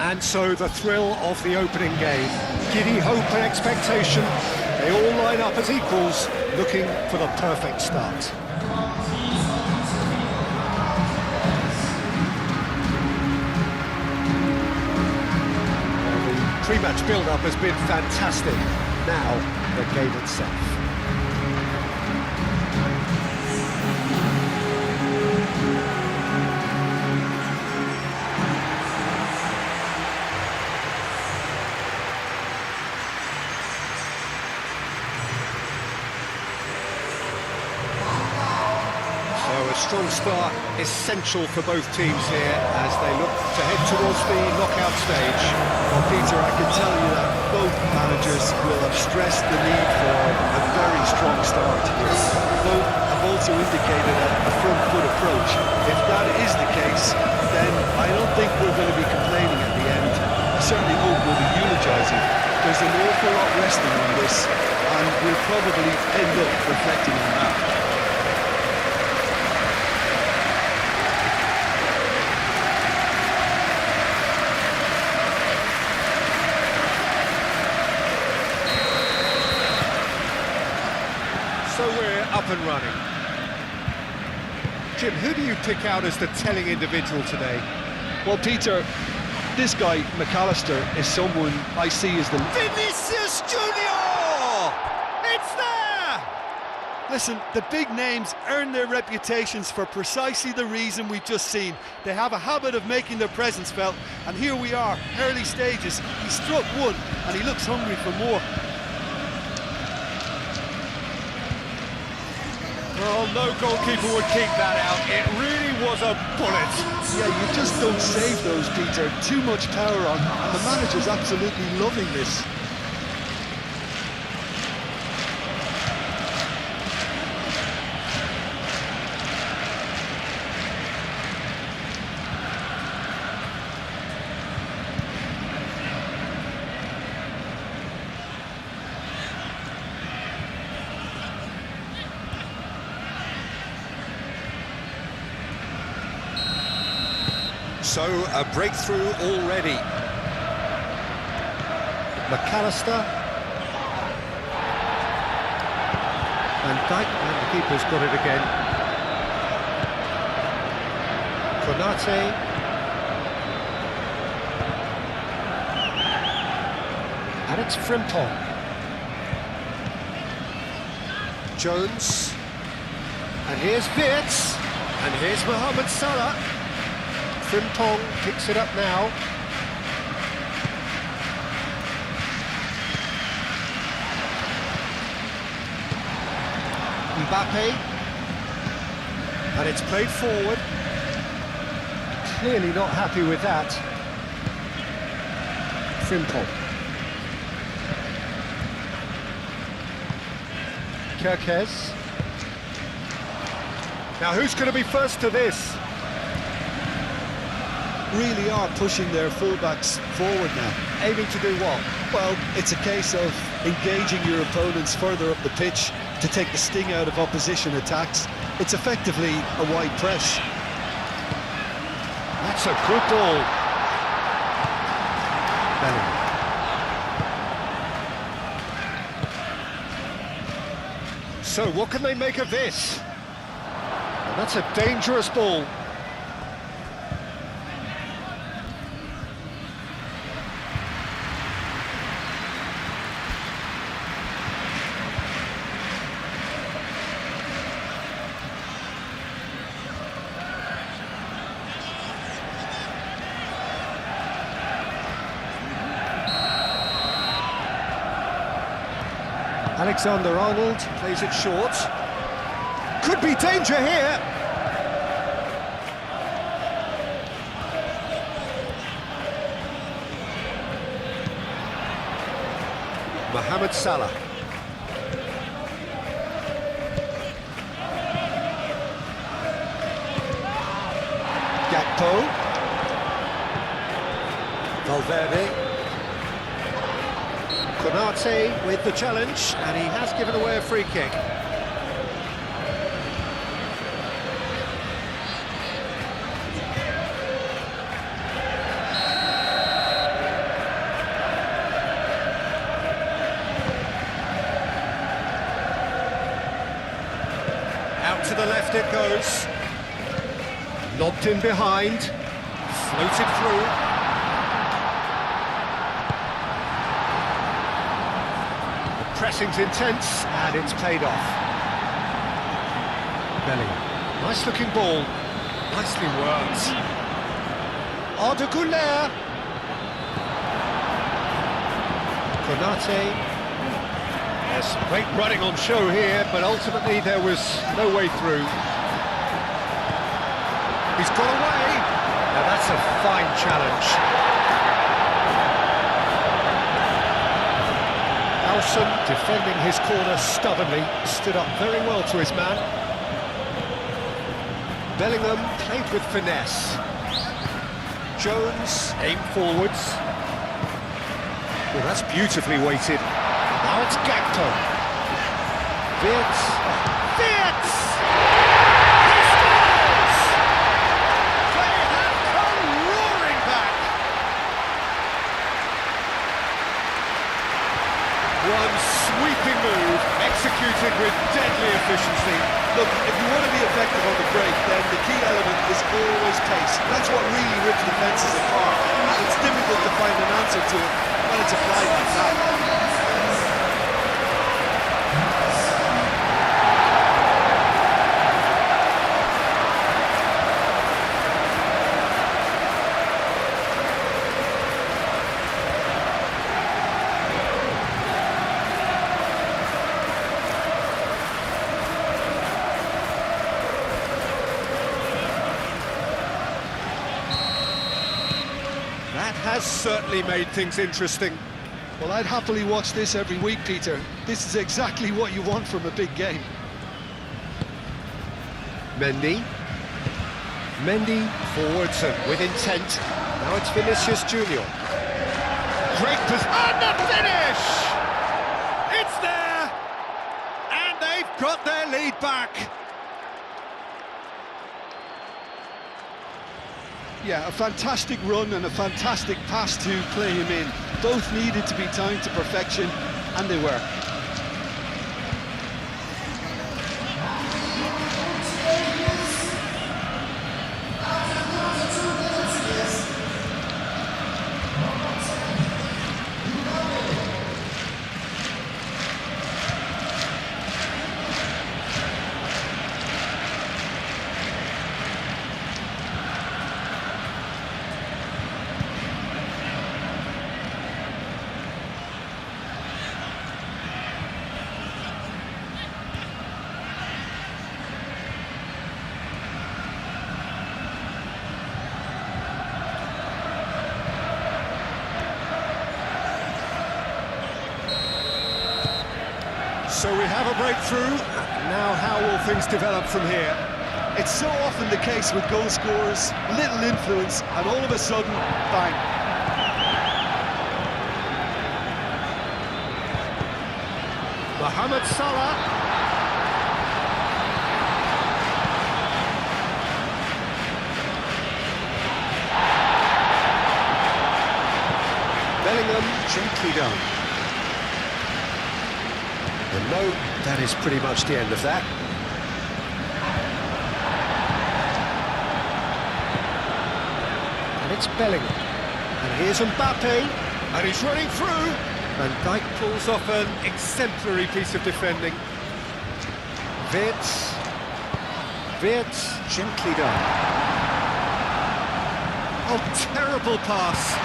And so the thrill of the opening game. Giddy hope and expectation. They all line up as equals, looking for the perfect start. Well, the pre-match build-up has been fantastic. Now, the game itself. A strong start, essential for both teams here as they look to head towards the knockout stage. Well, Peter, I can tell you that both managers will have stressed the need for a very strong start. Both have also indicated a front foot approach. If that is the case, then I don't think we're going to be complaining at the end. I certainly hope we'll be eulogising. There's an awful lot resting on this, and we'll probably end up reflecting on that. So we're up and running. Jim, who do you pick out as the telling individual today? Well, Peter, this guy, McAllister, is someone I see as the... Vinicius Junior! It's there! Listen, the big names earn their reputations for precisely the reason we've just seen. They have a habit of making their presence felt, and here we are, early stages. He struck one, and he looks hungry for more. Well, no goalkeeper would keep that out. It really was a bullet. Yeah, you just don't save those, Peter. Too much power on, and the manager's absolutely loving this. So, a breakthrough already. McAllister. Van Dijk, and the keeper's got it again. Konate. And it's Frimpong. Jones. And here's Wirtz. And here's Mohamed Salah. Frimpong picks it up now. Mbappé. And it's played forward. Clearly not happy with that. Frimpong. Kerkez. Now who's going to be first to this? Really are pushing their fullbacks forward now. Aiming to do what? Well, it's a case of engaging your opponents further up the pitch to take the sting out of opposition attacks. It's effectively a wide press. That's a good ball. Bellingham. So what can they make of this? And that's a dangerous ball. Alexander-Arnold plays it short. Could be danger here. Mohamed Salah. Gakpo. Valverde. Konate with the challenge, and he has given away a free kick. Left it goes. Lobbed in behind. Floated through. The pressing's intense, and it's paid off. Bellingham. Nice looking ball. Nicely worked. Arda Güler. Konate. There's great running on show here, but ultimately there was no way through. He's got away. Now that's a fine challenge. Alson defending his corner stubbornly, stood up very well to his man. Bellingham played with finesse. Jones aimed forwards. Well, that's beautifully weighted. Now it's Gakpo. Wirtz. Wirtz! He scores! They have come roaring back. One sweeping move, executed with deadly efficiency. Look, if you want to be effective on the break, then the key element is always pace. That's what really rips defences apart. It's difficult to find an answer to it when it's applied like that. That has certainly made things interesting. Well, I'd happily watch this every week, Peter. This is exactly what you want from a big game. Mendy. Mendy forwards and with intent. Now it's Vinicius Junior. Great position. And the finish! It's there! And they've got their lead back. Yeah, a fantastic run and a fantastic pass to play him in. Both needed to be timed to perfection, and they were. So we have a breakthrough. Now how will things develop from here? It's so often the case with goal scorers, little influence, and all of a sudden, bang. Mohamed Salah. Bellingham, gently done. And no, that is pretty much the end of that. And it's Bellingham. And here's Mbappé. And he's running through. And Dijk pulls off an exemplary piece of defending. Wirtz. Wirtz, gently done. Oh, terrible pass.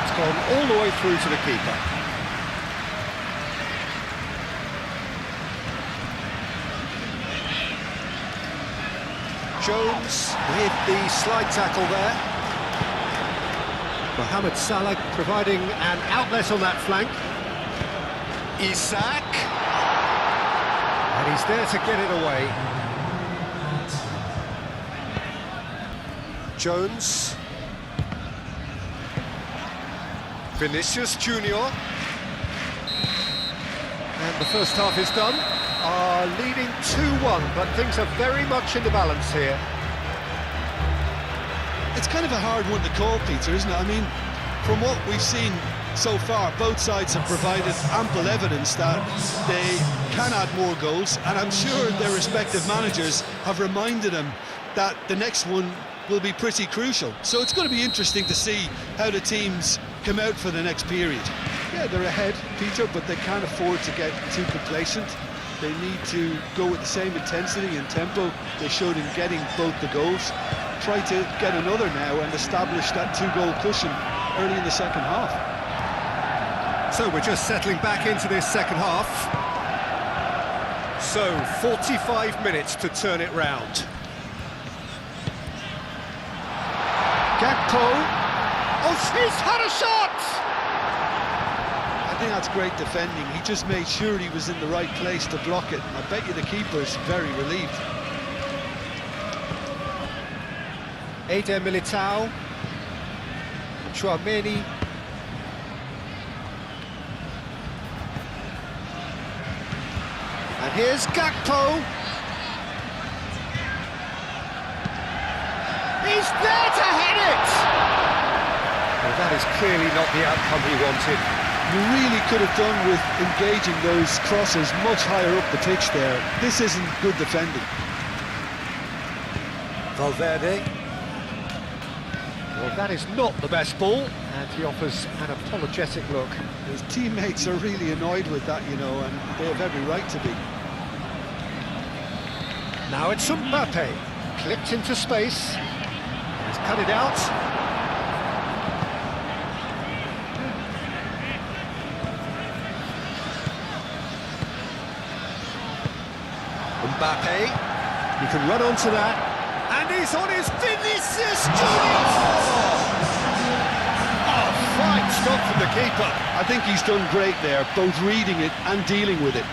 It's gone all the way through to the keeper. Jones with the slide tackle there. Mohamed Salah providing an outlet on that flank. Isak. And he's there to get it away. Jones. Vinicius Junior. And the first half is done. Are leading 2-1, but things are very much in the balance here. It's kind of a hard one to call, Peter, isn't it? I mean, from what we've seen, so far, both sides have provided ample evidence that they can add more goals, and I'm sure their respective managers have reminded them that the next one will be pretty crucial. So it's going to be interesting to see how the teams come out for the next period. Yeah, they're ahead, Peter, but they can't afford to get too complacent. They need to go with the same intensity and tempo they showed in getting both the goals. Try to get another now and establish that two-goal cushion early in the second half. So we're just settling back into this second half. So 45 minutes to turn it round. Gakpo. Oh, he's had a shot! I think that's great defending. He just made sure he was in the right place to block it. I bet you the keeper's very relieved. Eder Militao. Chouameni. And here's Gakpo. He's there to head it! Well, that is clearly not the outcome he wanted. You really could have done with engaging those crosses much higher up the pitch there. This isn't good defending. Valverde. Well, that is not the best ball, and he offers an apologetic look. His teammates are really annoyed with that, you know, and they have every right to be. Now it's Mbappé, clipped into space. He's cut it out. Mbappé, he can run onto that, and he's on his Vinicius Junior! Oh, fine stop from the keeper. I think he's done great there, both reading it and dealing with it.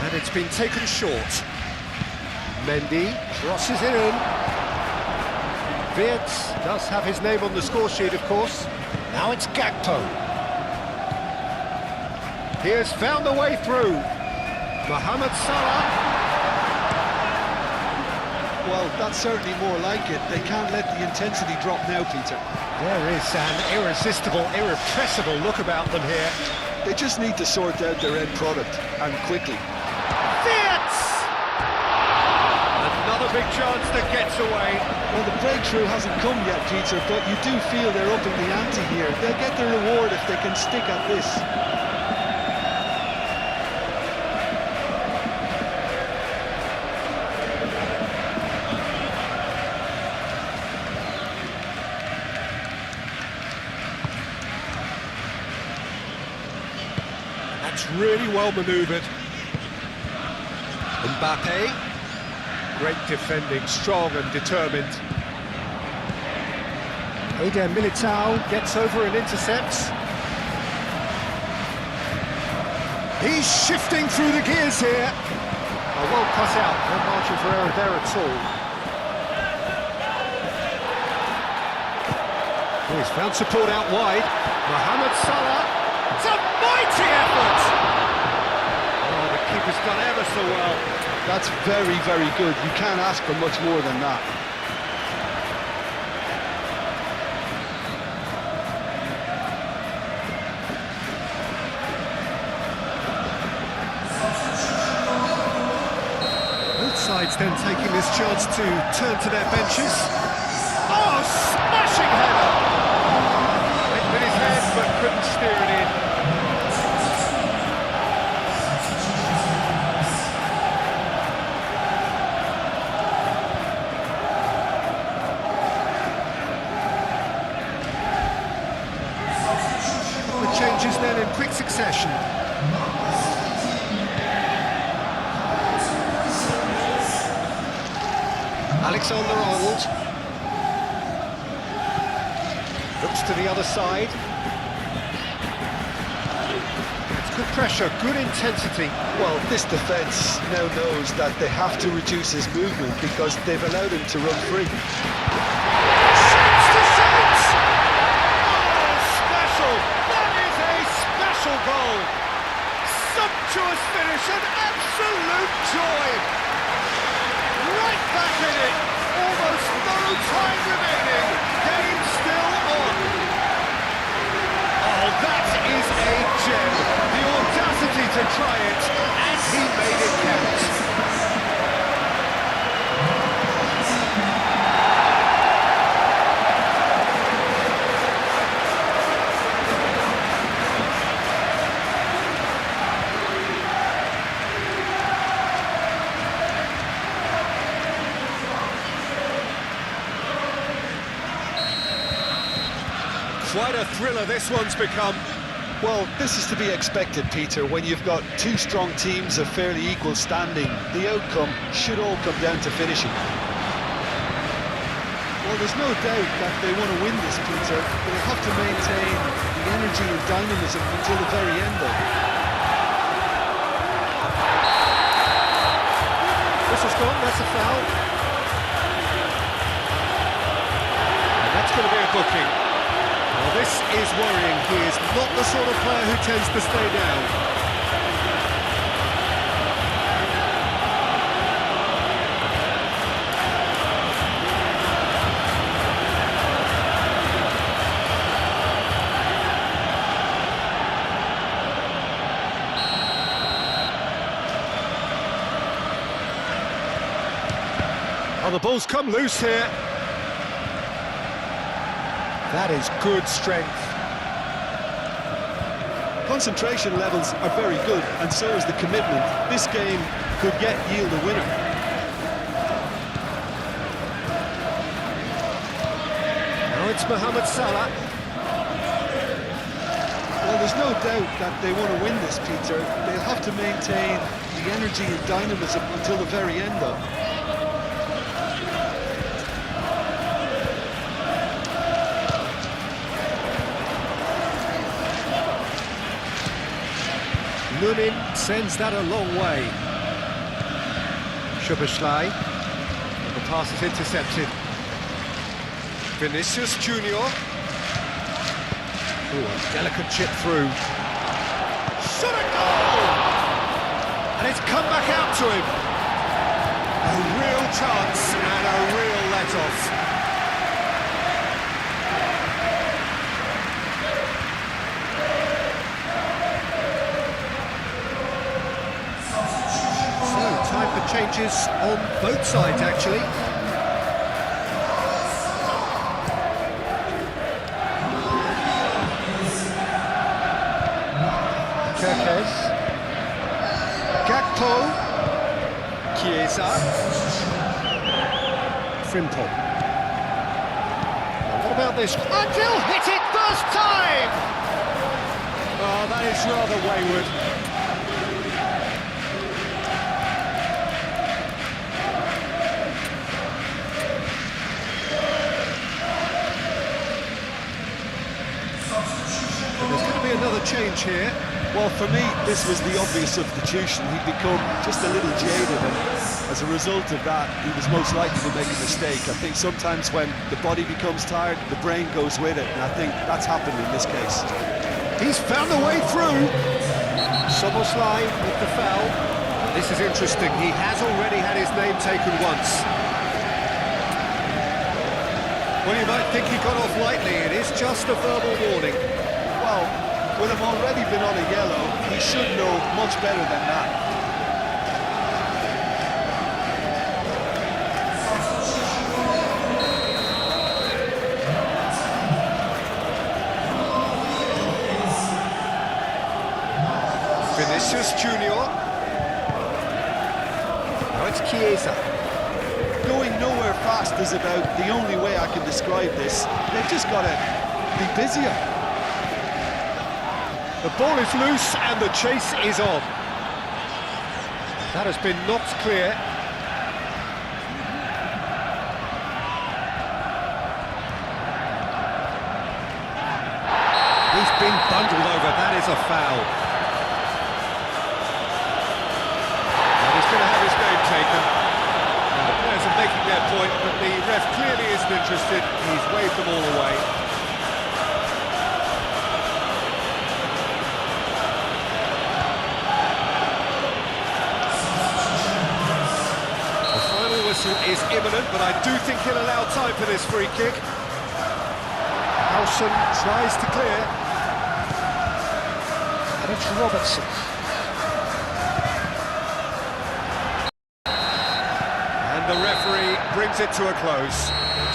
And it's been taken short. Mendy crosses it in. Wirtz does have his name on the score sheet, of course. Now it's Gakpo. He has found a way through. Mohamed Salah. Well, that's certainly more like it. They can't let the intensity drop now, Peter. There is an irresistible, irrepressible look about them here. They just need to sort out their end product, and quickly. Wirtz! Another big chance that gets away. Well, the breakthrough hasn't come yet, Peter, but you do feel they're upping the ante here. They'll get their reward if they can stick at this. That's really well manoeuvred. Mbappé. Great defending, strong and determined. Eder Militao gets over and intercepts. He's shifting through the gears here. Oh, well cut out, no margin for error there at all. Oh, he's found support out wide. Mohamed Salah. It's a mighty effort! Oh, the keeper's done ever so well. That's very, very good. You can't ask for much more than that. Both sides then taking this chance to turn to their benches. Oh, smashing header! Went with his head but couldn't steer it in. Changes then in quick succession. Alexander-Arnold looks to the other side. It's good pressure, good intensity. Well, this defence now knows that they have to reduce his movement because they've allowed him to run free. Shoots to shoot! Oh, special! That is a special goal! Sumptuous finish and Quite a thriller this one's become. Well, this is to be expected, Peter. When you've got two strong teams of fairly equal standing, the outcome should all come down to finishing. Well, there's no doubt that they want to win this, Peter. They have to maintain the energy and dynamism until the very end, though. This has gone, that's a foul. And that's going to be a booking. Well, this is worrying. He is not the sort of player who tends to stay down. Oh, the ball's come loose here. That is good strength. Concentration levels are very good, and so is the commitment. This game could yet yield a winner. Now it's Mohamed Salah. Well, there's no doubt that they want to win this, Peter. They'll have to maintain the energy and dynamism until the very end, though. Lunin sends that a long way. Szoboszlai. The pass is intercepted. Vinicius Junior. Ooh, a delicate chip through. Shot a goal! And it's come back out to him. A real chance and a real let-off. Time for changes on both sides, actually. Kerkez. Gakpo. Chiesa. Frimpong. Now, what about this? Until hit it first time! Oh, that is rather wayward. There's going to be another change here. Well, for me, this was the obvious substitution. He'd become just a little jaded, and as a result of that, he was most likely to make a mistake. I think sometimes when the body becomes tired, the brain goes with it, and I think that's happened in this case. He's found a way through. Szoboszlai with the foul. This is interesting. He has already had his name taken once. Well, you might think he got off lightly. It is just a verbal warning. Well, with him already been on a yellow, he should know much better than that. Vinicius Junior. Now it's Chiesa. Going nowhere fast is about the only way I can describe this. They've just got to be busier. The ball is loose and the chase is on. That has been knocked clear. He's been bundled over, that is a foul. And he's going to have his name taken. And the players are making their point, but the ref clearly isn't interested. He's waved them all away. Is imminent, but I do think he'll allow time for this free kick. Howson tries to clear. And it's Robertson. And the referee brings it to a close.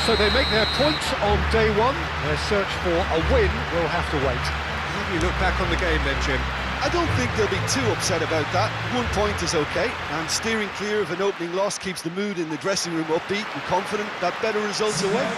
So they make their point on day one. Their search for a win will have to wait. How do you look back on the game then, Jim? I don't think they'll be too upset about that. 1 point is okay, and steering clear of an opening loss keeps the mood in the dressing room upbeat and confident that better results away.